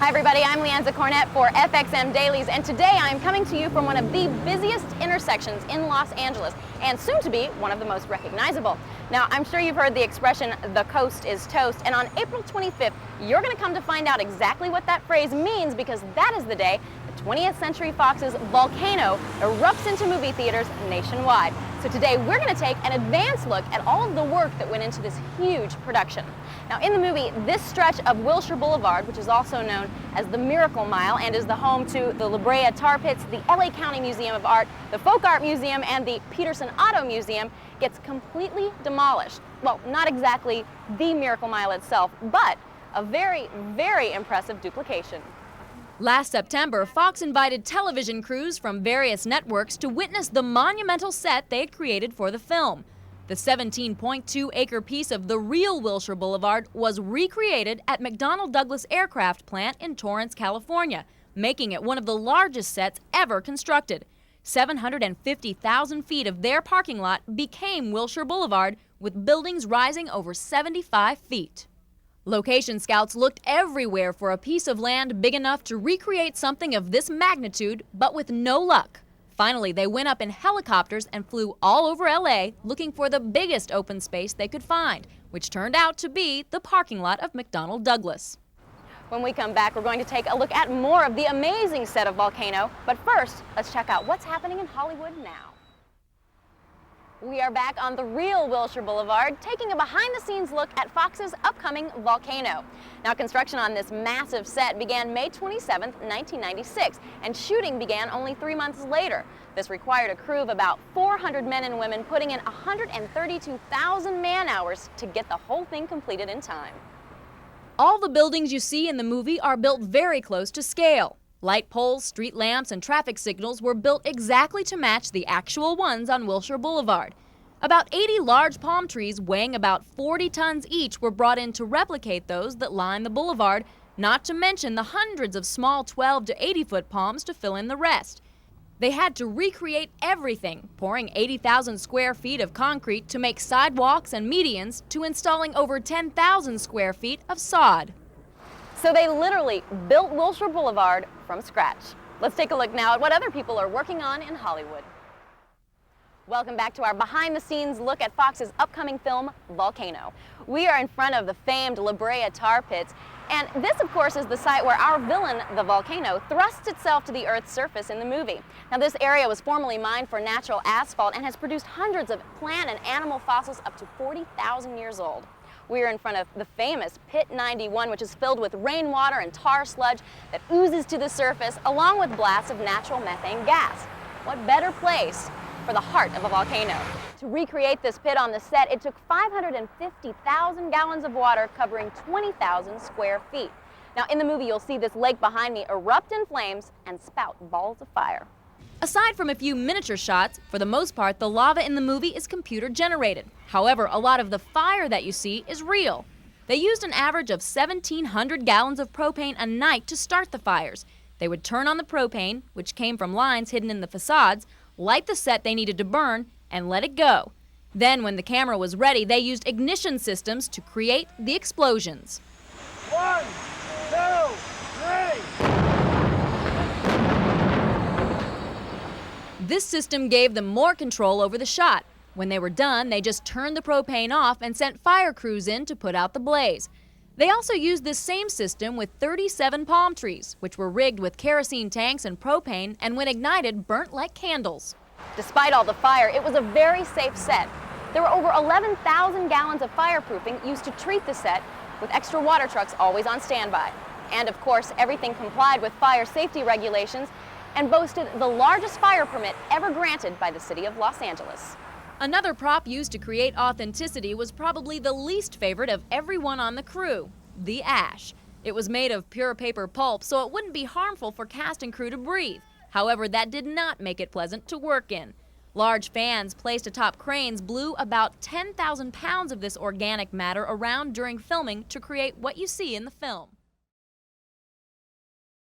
Hi everybody, I'm Leanza Cornett for FXM Dailies, and today I'm coming to you from one of the busiest intersections in Los Angeles, and soon to be one of the most recognizable. Now, I'm sure you've heard the expression, the coast is toast, and on April 25th, you're going to come to find out exactly what that phrase means, because that is the day the 20th Century Fox's Volcano erupts into movie theaters nationwide. So today we're going to take an advanced look at all of the work that went into this huge production. Now in the movie, this stretch of Wilshire Boulevard, which is also known as the Miracle Mile and is the home to the LaBrea Tar Pits, the LA County Museum of Art, the Folk Art Museum, and the Peterson Auto Museum, gets completely demolished. Well, not exactly the Miracle Mile itself, but a very, very impressive duplication. Last September, Fox invited television crews from various networks to witness the monumental set they had created for the film. The 17.2-acre piece of the real Wilshire Boulevard was recreated at McDonnell Douglas Aircraft Plant in Torrance, California, making it one of the largest sets ever constructed. 750,000 feet of their parking lot became Wilshire Boulevard, with buildings rising over 75 feet. Location scouts looked everywhere for a piece of land big enough to recreate something of this magnitude, but with no luck. Finally, they went up in helicopters and flew all over LA looking for the biggest open space they could find, which turned out to be the parking lot of McDonnell Douglas. When we come back, we're going to take a look at more of the amazing set of Volcano, but first, let's check out what's happening in Hollywood now. We are back on the real Wilshire Boulevard, taking a behind-the-scenes look at Fox's upcoming Volcano. Now, construction on this massive set began May 27, 1996, and shooting began only 3 months later. This required a crew of about 400 men and women, putting in 132,000 man-hours to get the whole thing completed in time. All the buildings you see in the movie are built very close to scale. Light poles, street lamps, and traffic signals were built exactly to match the actual ones on Wilshire Boulevard. About 80 large palm trees weighing about 40 tons each were brought in to replicate those that line the boulevard, not to mention the hundreds of small 12 to 80-foot palms to fill in the rest. They had to recreate everything, pouring 80,000 square feet of concrete to make sidewalks and medians, to installing over 10,000 square feet of sod. So they literally built Wilshire Boulevard from scratch. Let's take a look now at what other people are working on in Hollywood. Welcome back to our behind-the-scenes look at Fox's upcoming film, Volcano. We are in front of the famed LaBrea Tar Pits, and this, of course, is the site where our villain, the Volcano, thrusts itself to the Earth's surface in the movie. Now, this area was formerly mined for natural asphalt and has produced hundreds of plant and animal fossils up to 40,000 years old. We are in front of the famous Pit 91, which is filled with rainwater and tar sludge that oozes to the surface, along with blasts of natural methane gas. What better place for the heart of a volcano? To recreate this pit on the set, it took 550,000 gallons of water covering 20,000 square feet. Now, in the movie, you'll see this lake behind me erupt in flames and spout balls of fire. Aside from a few miniature shots, for the most part, the lava in the movie is computer generated. However, a lot of the fire that you see is real. They used an average of 1,700 gallons of propane a night to start the fires. They would turn on the propane, which came from lines hidden in the facades, light the set they needed to burn, and let it go. Then, when the camera was ready, they used ignition systems to create the explosions. 1, 2, 3. This system gave them more control over the shot. When they were done, they just turned the propane off and sent fire crews in to put out the blaze. They also used this same system with 37 palm trees, which were rigged with kerosene tanks and propane, and when ignited, burnt like candles. Despite all the fire, it was a very safe set. There were over 11,000 gallons of fireproofing used to treat the set, with extra water trucks always on standby. And of course, everything complied with fire safety regulations and boasted the largest fire permit ever granted by the city of Los Angeles. Another prop used to create authenticity was probably the least favorite of everyone on the crew, the ash. It was made of pure paper pulp, so it wouldn't be harmful for cast and crew to breathe. However, that did not make it pleasant to work in. Large fans placed atop cranes blew about 10,000 pounds of this organic matter around during filming to create what you see in the film.